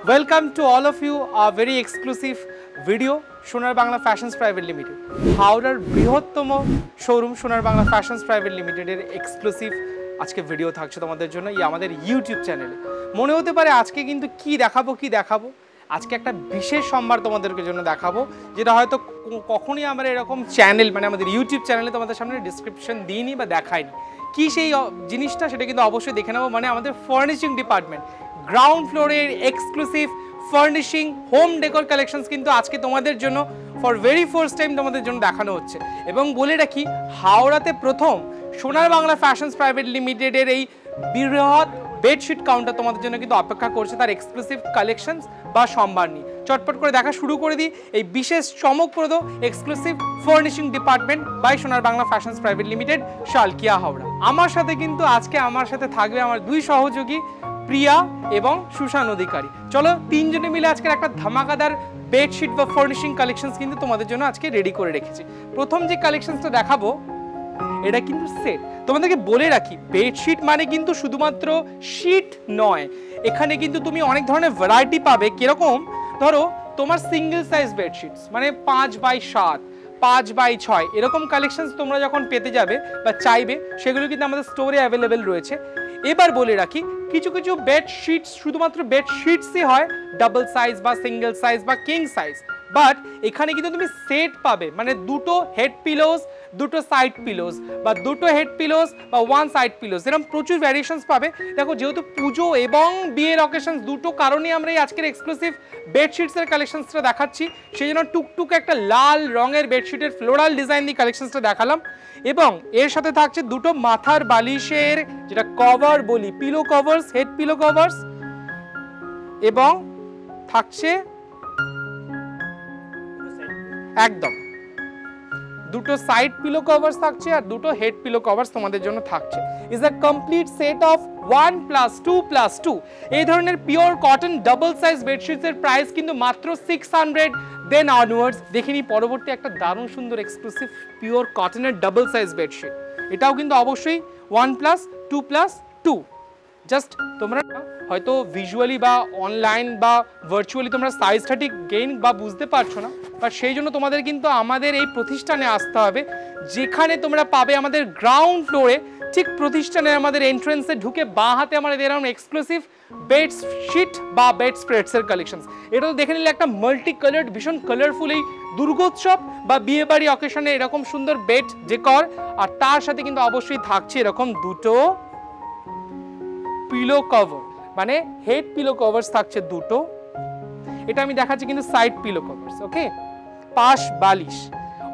Welcome to all of you a very exclusive video সোনার Bangla fashions private limited হাওড়ার বৃহত্তম showroom সোনার Bangla fashions private লিমিটেডের এক্সক্লুসিভ আজকে ভিডিও থাকছে তোমাদের জন্য আমাদের ইউটিউব চ্যানেলে। মনে হতে পারে আজকে কিন্তু কি দেখাবো আজকে একটা বিশেষ সম্ভার তোমাদেরকে জন্য দেখাবো, যেটা হয়তো কখনোই আমরা এরকম চ্যানেল মানে আমাদের ইউটিউব চ্যানেলে তোমাদের সামনে ডিসক্রিপশন দিইনি বা দেখাইনি। কি সেই জিনিসটা সেটা কিন্তু অবশ্যই দেখে নেবো। মানে আমাদের ফার্নিশিং ডিপার্টমেন্ট গ্রাউন্ড ফ্লোরের exclusive furnishing home decor collections কিন্তু আজকে তোমাদের জন্য ফর ভেরি ফার্স্ট টাইম তোমাদের জন্য দেখানো হচ্ছে। এবং বলে রাখি, হাওড়াতে প্রথম সোনার বাংলা ফ্যাশনস প্রাইভেট লিমিটেডের এই বৃহৎ বেডশিট কাউন্টার তোমাদের জন্য কিন্তু অপেক্ষা করছে তার এক্সক্লুসিভ কালেকশনস বা সম্ভার নিয়ে। চটপট করে দেখা শুরু করে দিই এই বিশেষ চমকপ্রদ এক্সক্লুসিভ ফার্নিশিং ডিপার্টমেন্ট বাই সোনার Bangla fashions private limited, Salkia, Howrah. আমার সাথে কিন্তু আজকে আমার সাথে থাকবে আমার দুই সহযোগী প্রিয়া এবং সুশান অধিকারী। চলো তিনজনে মিলে আজকের একটা ধামাকাদার বেডশিট বা ফার্নিশিং কালেকশনস কিন্তু তোমাদের জন্য আজকে রেডি করে রেখেছি। প্রথম যে কালেকশনসটা দেখাবো এটা কিন্তু সেট। তোমাদেরকে বলে রাখি, বেডশিট মানে কিন্তু শুধুমাত্র শীট নয়, এখানে কিন্তু তুমি অনেক ধরনের ভ্যারাইটি পাবে। কিরকম, ধরো তোমার সিঙ্গেল সাইজ বেডশিটস মানে 5x7, 5x6 এরকম কালেকশনস তোমরা যখন পেতে যাবে বা চাইবে, সেগুলো কিন্তু আমাদের স্টোরে অ্যাভেলেবেল রয়েছে। এবার বলে রাখি, কিছু কিছু বেডশিটস শুধুমাত্র বেডশিটসই হয় ডাবল সাইজ বা সিঙ্গেল সাইজ বা কিং সাইজ, বাট এখানে কিন্তু তুমি সেট পাবে, মানে দুটো হেড পিলোস, দুটো সাইড পিলোস বা দুটো হেড পিলোস বা ওয়ান সাইড পিলোস, এরকম প্রচুর ভ্যারিয়েশনস পাবে। দেখো, যেহেতু পুজো এবং বিয়ের অকেশনস দুটো কারণে আমরা এই আজকের এক্সক্লুসিভ বেডশিটসের কালেকশনসটা দেখাচ্ছি, সেই জন্য টুকটুক একটা লাল রঙের বেডশিটের ফ্লোরাল ডিজাইন দিয়ে কালেকশনসটা দেখালাম। এবং এর সাথে থাকছে দুটো মাথার বালিশের যেটা কভার বলি, pillow covers, head pillow covers, এবং থাকছে একদম দুটো সাইড পিলো কভারস থাকছে আর দুটো হেড পিলো কভারস তোমাদের জন্য থাকছে। Is a complete set of 1+2+2। এই ধরনের পিওর কটন ডাবল সাইজ বেডশিটসের প্রাইস কিন্তু মাত্র 600 দেন অনওয়ার্ডস। দেখিনি পরবর্তী একটা দারুণ সুন্দর এক্সক্লুসিভ পিওর কটনের ডাবল সাইজ বেডশিট, এটাও কিন্তু অবশ্যই 1+2+2। জাস্ট তোমরা হয়তো ভিজুয়ালি বা অনলাইন বা ভার্চুয়ালি তোমরা সাইজটা ঠিক গেইন বা বুঝতে পারছো না, বাট সেই জন্য তোমাদের কিন্তু আমাদের এই প্রতিষ্ঠানে আসতে হবে, যেখানে তোমরা পাবে আমাদের গ্রাউন্ড ফ্লোরে, ঠিক প্রতিষ্ঠানে আমাদের এন্ট্রেন্সে ঢুকে বাঁ হাতে আমাদের এরকম এক্সক্লুসিভ বেডশিট বা বেড স্প্রেডসের কালেকশনস। এটা তো দেখে নিলে একটা মাল্টি কালার্ড, ভীষণ কালারফুল এই দুর্গোৎসব বা বিয়েবাড়ি অকেশনে এরকম সুন্দর বেড ডেকর, আর তার সাথে কিন্তু অবশ্যই থাকছে এরকম দুটো পিলো কভার, মানে হেড পিলো কভারস থাকছে দুটো। এটা আমি দেখাচ্ছি কিন্তু সাইড পিলো কভারস, ওকে, পাশ বালিশ।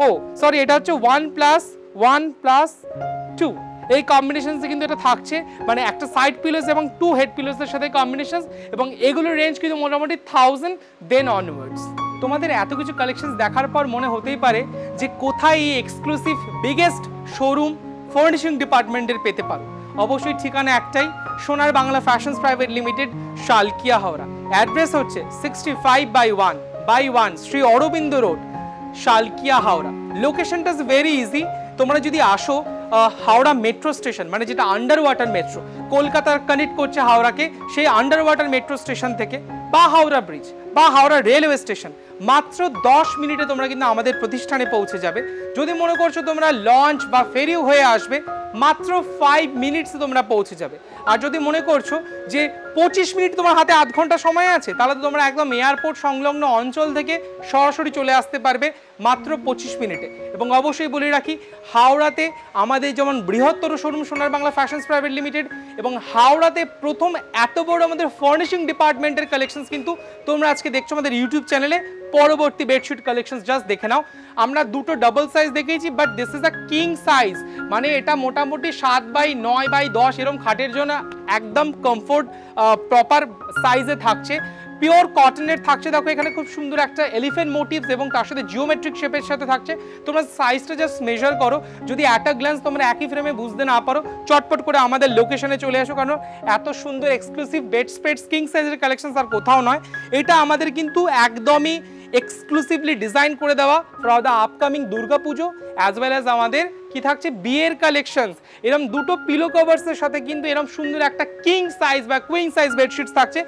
ও সরি, এটা হচ্ছে 1+1+2 এই কম্বিনেশনসে কিন্তু এটা থাকছে, মানে একটা সাইড পিলোস এবং 2 হেড পিলোসের সাথে কম্বিনেশনস, এবং এগুলোর রেঞ্জ কিন্তু মোটামুটি 1000 দেন অনওয়ার্ডস। তোমাদের এত কিছু কালেকশনস দেখার পর মনে হতেই পারে যে কোথায় এই এক্সক্লুসিভ বিগেস্ট শোরুম ফার্নিশিং ডিপার্টমেন্টের পেতে পারো। অবশ্যই ঠিকানা একটাই, সোনার Bangla fashions private limited, Salkia, Howrah. Address হচ্ছে 65/1 শ্রী অরবিন্দ রোড, শালকিয়া, হাওড়া। লোকেশনটা ইজ ভেরি ইজি। তোমরা যদি আসো হাওড়া মেট্রো স্টেশন, মানে যেটা আন্ডার ওয়াটার মেট্রো, কলকাতার কানেক্ট করছে হাওড়াকে, সেই আন্ডার ওয়াটার মেট্রো স্টেশন থেকে বা হাওড়া ব্রিজ বা হাওড়া রেলওয়ে স্টেশন, মাত্র 10 মিনিটে তোমরা কিন্তু আমাদের প্রতিষ্ঠানে পৌঁছে যাবে। যদি মনে করছো তোমরা লঞ্চ বা ফেরি হয়ে আসবে, মাত্র 5 মিনিটসে তোমরা পৌঁছে যাবে। আর যদি মনে করছো যে 25 মিনিট তোমার হাতে আধ ঘন্টা সময় আছে, তাহলে তো তোমরা একদম এয়ারপোর্ট সংলগ্ন অঞ্চল থেকে সরাসরি চলে আসতে পারবে মাত্র 25 মিনিটে। এবং অবশ্যই বলে রাখি, হাওড়াতে আমাদের যেমন বৃহত্তর শোরুম সোনার বাংলা ফ্যাশনস প্রাইভেট লিমিটেড, এবং হাওড়াতে প্রথম এত বড় আমাদের ফার্নিশিং ডিপার্টমেন্টের কালেকশনস কিন্তু তোমরা আজকে দেখছো আমাদের ইউটিউব চ্যানেলে। পরবর্তী বেডশিট কালেকশনস জাস্ট দেখে নাও। আমরা দুটো ডাবল সাইজ দেখিয়েছি, but this is a king size, মানে এটা মোটামুটি 7/9/10 এরকম খাটের জন্য একদম কমফোর্ট প্রপার সাইজে থাকছে। পিওর কটনের থাকছে। দেখো, এখানে খুব সুন্দর একটা এলিফ্যান্ট মোটিভস এবং তার সাথে জিওমেট্রিক শেপের সাথে থাকছে। তোমরা সাইজটা জাস্ট মেজার করো, যদি অ্যাট আ গ্ল্যান্স তোমরা একই ফ্রেমে বুঝতে না পারো, চটপট করে আমাদের লোকেশনে চলে আসো, কারণ এত সুন্দর এক্সক্লুসিভ বেড স্প্রেডস কিং সাইজের কালেকশনস আর কোথাও নয়। এটা আমাদের কিন্তু একদমই এক্সক্লুসিভলি ডিজাইন করে দেওয়া for the upcoming Durga Puja as well as আমাদের কি থাকছে বিয়ের কালেকশনস। এরকম দুটো পিলো কভার্সের সাথে কিন্তু এরকম সুন্দর একটা কিং সাইজ বা কুইন সাইজ বেডশিটস থাকছে।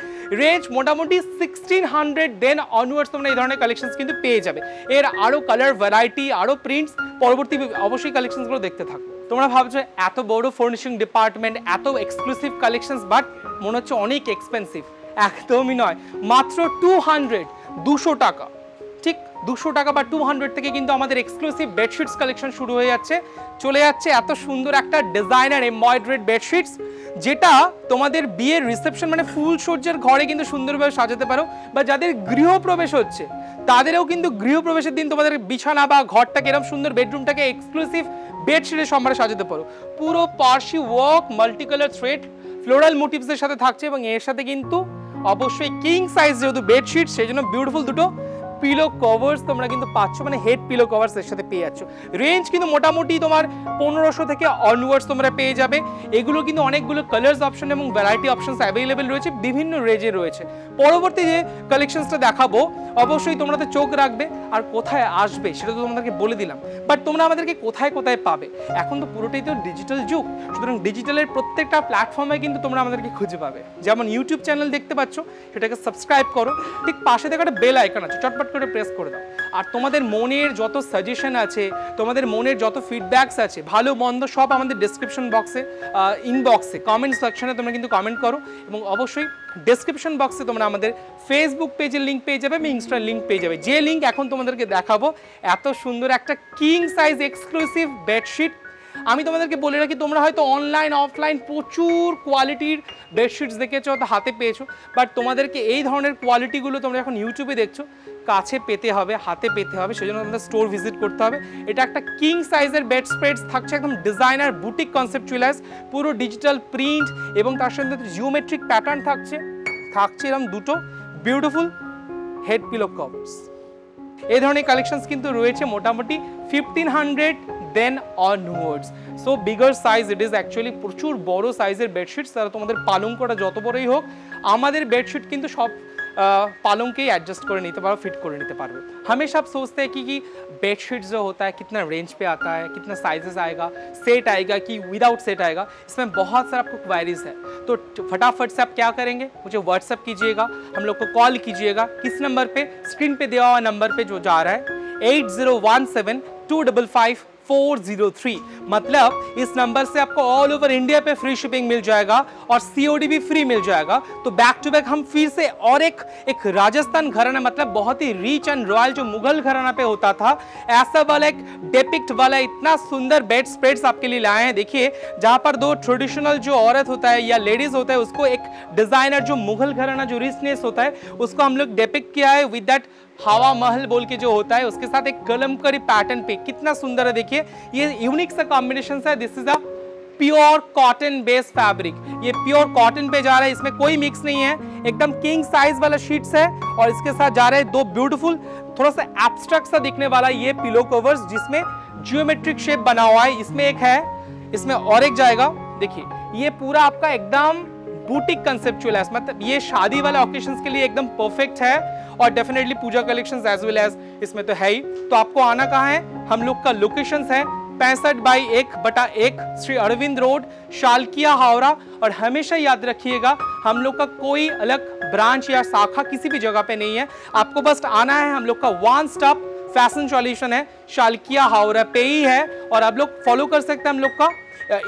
রেঞ্জ মোটামুটি 1600 দেন অনওয়ার্ডস তোমরা এই ধরনের কালেকশনস কিন্তু পেয়ে যাবে। এর আরও কালার ভ্যারাইটি, আরও প্রিন্টস পরবর্তী অবশ্যই কালেকশনসগুলো দেখতে থাকো। তোমরা ভাবছো এত বড় ফার্নিশিং ডিপার্টমেন্ট, এত এক্সক্লুসিভ কালেকশনস, বাট মনে হচ্ছে অনেক এক্সপেন্সিভ। একদমই নয়, মাত্র 200 টাকা, ঠিক 200 টাকা বা 200 থেকে কিন্তু আমাদের এক্সক্লুসিভ বেডশিটস কালেকশন শুরু হয়ে যাচ্ছে। চলে যাচ্ছে এত সুন্দর একটা ডিজাইনার এমব্রয়ডারিড বেডশিটস, যেটা তোমাদের বিয়ের রিসেপশন মানে ফুল সজ্জার ঘরে কিন্তু সুন্দরভাবে সাজাতে পারো, বা যাদের গৃহপ্রবেশ হচ্ছে তাদেরও কিন্তু গৃহপ্রবেশের দিন তোমাদের বিছানা বা ঘরটাকে এরকম সুন্দর বেডরুমটাকে এক্সক্লুসিভ বেডশিটের সম্ভারে সাজাতে পারো। পুরো Parsi work, multi colour thread, floral মোটিভসের সাথে থাকছে, এবং এর সাথে কিন্তু অবশ্যই কিং সাইজ যেহেতু বেডশিট সেই জন্য বিউটিফুল দুটো পিলো কভার্স তোমরা কিন্তু পাচ্ছ, মানে হেড পিলো কভার্স এর সাথে পেয়ে যাচ্ছ। রেঞ্জ কিন্তু মোটামুটি তোমার 1500 থেকে অনওয়ার্ডস তোমরা পেয়ে যাবে। এগুলো কিন্তু অনেকগুলো কালার্স অপশন এবং ভ্যারাইটি অপশনস অ্যাভেলেবেল রয়েছে, বিভিন্ন রেঞ্জে রয়েছে। পরবর্তী যে কালেকশনসটা দেখাবো অবশ্যই তোমরা তো চোখ রাখবে, আর কোথায় আসবে সেটা তো তোমাদেরকে বলে দিলাম, বাট তোমরা আমাদেরকে কোথায় কোথায় পাবে। এখন তো পুরোটাই তো ডিজিটাল যুগ, সুতরাং ডিজিটালের প্রত্যেকটা প্ল্যাটফর্মে কিন্তু তোমরা আমাদেরকে খুঁজে পাবে। যেমন ইউটিউব চ্যানেল দেখতে পাচ্ছ, সেটাকে সাবস্ক্রাইব করো, ঠিক পাশে থেকে একটা বেল আইকন আছে, চটপট করে প্রেস করে দাও। আর তোমাদের মনের যত সাজেশন আছে, তোমাদের মনের যত ফিডব্যাকস আছে, ভালো মন্দ সব আমাদের ডেসক্রিপশন বক্সে, ইনবক্সে, কমেন্ট সেকশনে তোমরা কিন্তু কমেন্ট করো। এবং অবশ্যই ডেসক্রিপশন বক্সে তোমরা আমাদের ফেসবুক পেজের লিঙ্ক পেয়ে যাবে এবং ইনস্টার লিঙ্ক পেয়ে যাবে, যে লিঙ্ক এখন তোমাদেরকে দেখাবো। এত সুন্দর একটা কিং সাইজ এক্সক্লুসিভ বেডশিট। আমি তোমাদেরকে বলে রাখি, তোমরা হয়তো অনলাইন অফলাইন প্রচুর কোয়ালিটির বেডশিটস দেখেছো, হয়তো হাতে পেয়েছো, বাট তোমাদেরকে এই ধরনের কোয়ালিটিগুলো তোমরা এখন ইউটিউবে দেখছো, কাছে পেতে হবে, হাতে পেতে হবে, সেই জন্য তোমাদের স্টোর ভিজিট করতে হবে। এটা একটা কিং সাইজের বেড স্প্রেডস থাকছে, একদম ডিজাইনার বুটিক কনসেপচুয়ালাইজ, পুরো ডিজিটাল প্রিন্ট এবং তার সাথে জিওমেট্রিক প্যাটার্ন থাকছে এরকম দুটো বিউটিফুল হেড পিলো কভার্স। এই ধরনের কালেকশনস কিন্তু রয়েছে মোটামুটি 1500 then onwards. So bigger size it is actually, প্রচুর বড় সাইজের বেডশিটস। তারা তোমাদের পালঙ্কটা যত বড়ই হোক, আমাদের বেडशीट কিন্তু সব पालंग एडजस्ट कर निते पारो, फिट कर निते पारो। हमेशा आप सोचते हैं कि बेडशीट जो होता है कितना रेंज पे आता है, कितना साइजेस आएगा, सेट आएगा कि विदाउट सेट आएगा, इसमें बहुत सारा आपको क्वायरीज है। तो फटाफट से आप क्या करेंगे, मुझे व्हाट्सअप कीजिएगा, हम लोग को कॉल कीजिएगा, किस नंबर पे, स्क्रीन पे दिया हुआ नंबर पे जो जा रहा है 8017255403। मतलब इस नंबर से आपको ऑल ओवर इंडिया पे फ्री शिपिंग मिल जाएगा और COD भी फ्री मिल जाएगा। तो बैक टू बैक हम फिर से और एक राजस्थान घराना, मतलब बहुत ही रिच एंड रॉयल जो मुगल घराना पे होता था, ऐसा वाला एक डेपिक्ट वाला इतना सुंदर बेड स्प्रेड्स आपके लिए लाए हैं। देखिए, जहां पर दो ट्रेडिशनल जो औरत होता है या लेडीज होता है, उसको एक डिजाइनर जो मुगल घराना जो रिचनेस होता है उसको हम लोग डेपिक्ट किया है विद दैट हवा महल बोल के जो होता है, उसके साथ एक कलमकारी पैटर्न पे कितना सुंदर है। देखिए, ये यूनिक सा कॉम्बिनेशन है। This is a pure cotton based fabric, ये प्योर कॉटन पे जा रहा है, इसमें कोई मिक्स नहीं है, एकदम किंग साइज वाला शीट्स है। और इसके साथ जा रहे हैं दो ब्यूटीफुल, थोड़ा सा एब्स्ट्रैक्ट सा दिखने वाला ये पिलो कवर्स, जिसमें जियोमेट्रिक शेप बना हुआ है। इसमें एक है, इसमें और एक जाएगा। देखिए, ये पूरा आपका एकदम बुटीक कंसेप्चुअल है, मतलब ये शादी वाले ऑकेशंस के लिए एकदम परफेक्ट है। और डेफिनेटली पूजा कलेक्शंस एज वेल एज इसमें तो है ही। तो आपको आना कहाँ है, हम लोग का लोकेशंस है 65/1/1 श्री अरविंद रोड, शालकिया, हावड़ा। और हमेशा याद रखिएगा, हम लोग का कोई अलग ब्रांच या शाखा किसी भी जगह पे नहीं है, आपको बस आना है। हम लोग का वन स्टॉप फैशन सॉल्यूशन है, शालकिया हावड़ा पे ही है। और आप लोग फॉलो कर सकते हैं हम लोग का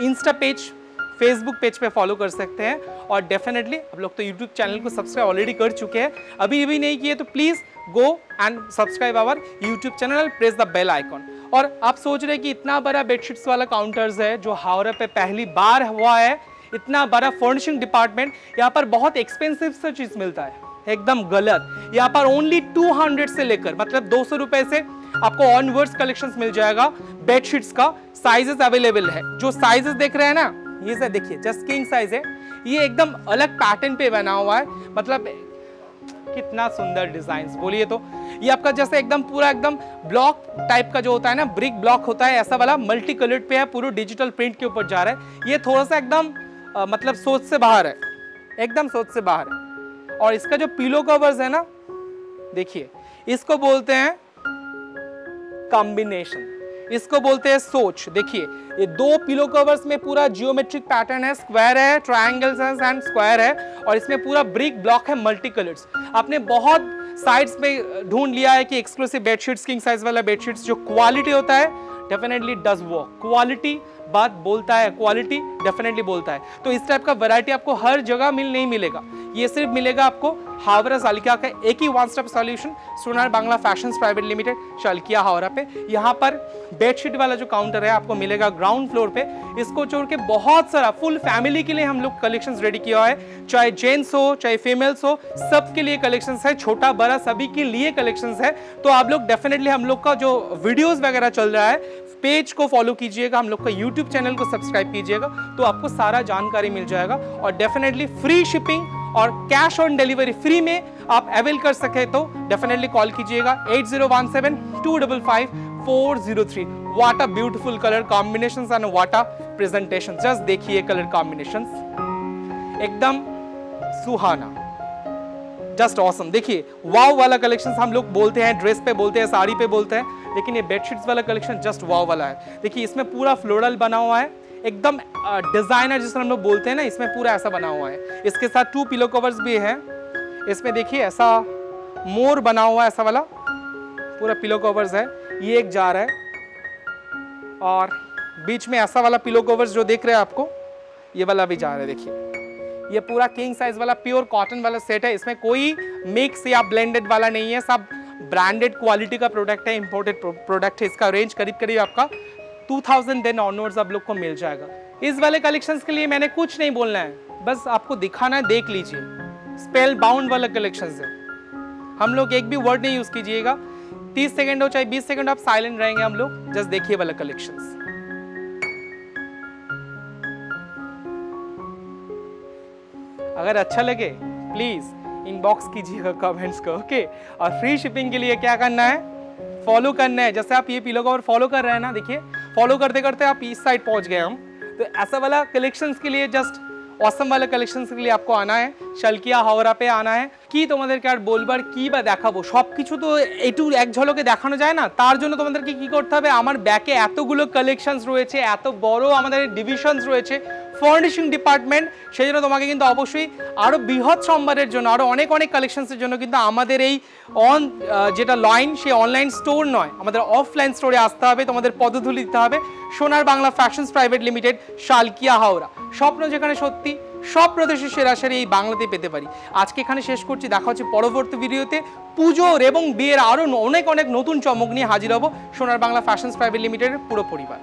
इंस्टा पेज, फेसबुक पेज पे फॉलो कर सकते हैं। और डेफिनेटली आप लोग तो यूट्यूब चैनल को सब्सक्राइब ऑलरेडी कर चुके हैं, अभी भी नहीं किए तो please go and subscribe our YouTube channel, press the bell icon. और आप सोच रहे हैं कि इतना बड़ा बेडशीट्स वाला काउंटर्स है जो हावड़ा पे पहली बार हुआ है, इतना बड़ा फर्निशिंग डिपार्टमेंट, यहाँ पर बहुत एक्सपेंसिव सा चीज़ मिलता है, एकदम गलत। यहाँ पर ओनली 200 से लेकर, मतलब 200 रुपए से आपको ऑनवर्ड्स कलेक्शंस मिल जाएगा। बेडशीट्स का साइजेस अवेलेबल है, जो साइजेस देख रहे हैं ना, ये से देखिए जस्ट किंग साइज है, ये एकदम अलग पैटर्न पे बना हुआ है, मतलब कितना सुंदर डिजाइन बोलिए। तो ये आपका जैसे एकदम पूरा एकदम ब्लॉक टाइप का जो होता है ना, ब्रिक ब्लॉक होता है, ऐसा वाला मल्टी कलर्ड पे है, पूरा डिजिटल प्रिंट के ऊपर जा रहा है। ये थोड़ा सा एकदम मतलब सोच से बाहर है, एकदम सोच से बाहर है। और इसका जो पिलो कवर्स है ना, देखिए इसको बोलते हैं कॉम्बिनेशन, इसको बोलते हैं सोच। देखिए ये दो पिलो कवर्स में पूरा जियोमेट्रिक पैटर्न है, स्क्वायर है, ट्रायंगल्स है एंड स्क्वायर है, और इसमें पूरा ब्रिक ब्लॉक है, मल्टी कलर्स। आपने बहुत साइट्स पे ढूंढ लिया है कि एक्सक्लूसिव बेडशीट्स, किंग साइज वाला बेडशीट्स जो क्वालिटी होता है डेफिनेटली डज वर्क। क्वालिटी बात बोलता है, क्वालिटी डेफिनेटली बोलता है। तो इस टाइप का वैरायटी आपको हर जगह नहीं मिलेगा, ये सिर्फ मिलेगा आपको हावड़ा सालकिया का एक ही one stop solution, Sonar Bangla fashions private limited, Salkia Howrah पे। यहाँ पर बेडशीट वाला जो काउंटर है आपको मिलेगा ग्राउंड फ्लोर पे। इसको छोड़ के बहुत सारा फुल फैमिली के लिए हम लोग कलेक्शंस रेडी किया है, चाहे जेंट्स हो चाहे फीमेल्स हो, सबके लिए कलेक्शंस है, छोटा बड़ा सभी के लिए कलेक्शंस है। तो आप लोग डेफिनेटली हम लोग का जो वीडियोस वगैरह चल रहा है पेज को फॉलो कीजिएगा, हम लोग का यूट्यूब चैनल को सब्सक्राइब कीजिएगा, तो आपको सारा जानकारी मिल जाएगा। और डेफिनेटली फ्री शिपिंग और कैश ऑन डिलीवरी फ्री में आप अवेल कर सके तो डेफिनेटली कॉल कीजिएगा 8017255403। What a beautiful colour combinations and what a presentation. Just देखिए कलर कॉम्बिनेशंस एकदम सुहाना, जस्ट ऑसम। देखिए वाव वाला कलेक्शन हम लोग बोलते हैं, ड्रेस पे बोलते हैं, साड़ी पे बोलते हैं, लेकिन ये बेडशीट्स वाला कलेक्शन जस्ट वाव वाला है। देखिए इसमें पूरा फ्लोरल बना हुआ है, एकदम डिजाइनर जिसको हम लोग बोलते हैं ना, इसमें पूरा ऐसा बना हुआ है। इसके साथ 2 पिलो कवर्स भी हैं। इसमें देखिए ऐसा मोर बना हुआ है, ऐसा वाला पूरा पिलो कवर्स है। ये एक जार है और बीच में ऐसा वाला पिलो कवर्स जो देख रहे हैं आपको, ये वाला भी जार है। देखिए ये पूरा किंग साइज वाला प्योर कॉटन वाला सेट है, इसमें कोई मिक्स या ब्लेंडेड वाला नहीं है, सब ब्रांडेड क्वालिटी का प्रोडक्ट है, इंपोर्टेड प्रोडक्ट है। इसका रेंज करीब करीब आपका 2000 देन ऑनवर्ड्स आप लोग को मिल जाएगा। इस वाले कलेक्शंस के लिए मैंने कुछ नहीं बोलना है, बस आपको दिखाना है, देख लीजिए। स्पेल बाउंड वाला कलेक्शंस है, हम लोग एक भी वर्ड नहीं यूज कीजिएगा। 30 सेकंड हो चाहे 20 सेकंड आप साइलेंट रहेंगे, हम लोग जस्ट देखिए वाला कलेक्शंस। अगर अच्छा लगे प्लीज इनबॉक्स कीजिएगा कमेंट्स को, ओके। और फ्री शिपिंग के लिए क्या करना है, फॉलो करना है। जैसे आप ये पिलो कवर फॉलो कर रहे हैं ना, देखिए फॉलो करते करते आप इस साइड पहुंच गए हम। तो ऐसा वाला कलेक्शंस के लिए, जस्ट ऑसम वाला कलेक्शंस के लिए आपको आना है, सालकिয়া হাওড়া पे आना है। কি তোমাদেরকে আর বলবার কি বা দেখাবো, সবকিছু তো একটু এক ঝলকে দেখানো যায় না। তার জন্য তোমাদেরকে কি করতে হবে, আমার ব্যাকে এতগুলো কালেকশনস রয়েছে, এত বড় আমাদের ডিভিশনস রয়েছে ফার্নিশিং ডিপার্টমেন্ট, সেই জন্য তোমাকে কিন্তু অবশ্যই আরো বৃহৎ সম্ভারের জন্য, আরো অনেক অনেক কালেকশনসের জন্য কিন্তু আমাদের এই যেটা লাইন, সেই অনলাইন স্টোর নয়, আমাদের অফলাইন স্টোরে আসতে হবে, তোমাদের পদধূলি দিতে হবে। সোনার Bangla fashions private limited, Salkia Howrah. স্বপ্ন যেখানে সত্যি, সব প্রদেশের সেরাসেরি এই বাংলাতেই পেতে পারি। আজকে এখানে শেষ করছি, দেখা হচ্ছে পরবর্তী ভিডিওতে। পুজোর এবং বিয়ের আরো অনেক অনেক নতুন চমক নিয়ে হাজির হব সোনার বাংলা ফ্যাশনস প্রাইভেট লিমিটেডের পুরো পরিবার।